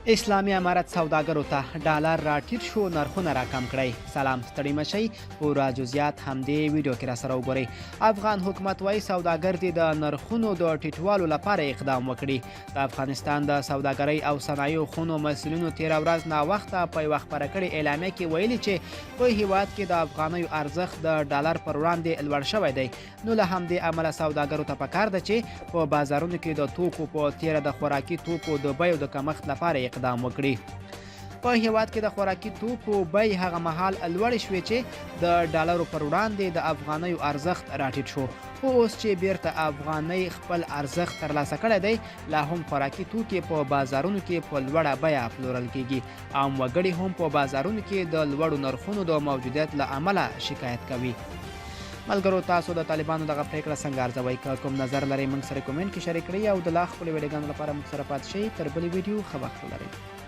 اسلامي امارت سوداګرو ته ډالر راټیټ شو، نرخونه راکم کړئ. سلام، ستړي مشئ. پوره جزئیات همدې ویډیو کې راسره وګورئ. افغان حکومت وايي سوداګر دې د نرخونو د ټیټوالو لپاره اقدام وکړي. د افغانستان د سوداګرۍ او صنایعو خونو مسؤلینو تېره ورځ ناوخته په یوه خپره کړې اعلامیه کې ویلي چې په هیواد کې د افغانیو ارزښت د ډالر پر وړاندې لوړ شوی دی. نو له همدې امله سوداګرو ته پکار ده چې په بازارونو کې د توکو په تېره د خوراکي توکو د بیو د کمښت لپاره اقدام وکړي. په هیواد کې د خوراکي توکو بیې هغه مهال لوړې شوې چې د ډالرو پر وړاندې د افغانیو ارزښت راټیټ شو. خو اوس چې بیرته افغانۍ خپل ارزښت ترلاسه کړی دی، لا هم خوراکي توکي په بازارونو کې په لوړه بیه پلورل کیږي. عام وګړي هم په بازارونو کې د لوړو نرخونو د موجودیت له امله شکایت کوي. ملګرو، تاسو د طالبانو دغه پریکړه څنګه ارزوئ؟ که کوم نظر لرئ موږ سره کومنټ کې شریک کړئ او د لا خپلو ویډیوګانو لپاره موږ سره پاتې شئ. تر بلې ویډیو ښه وخت ولرئ.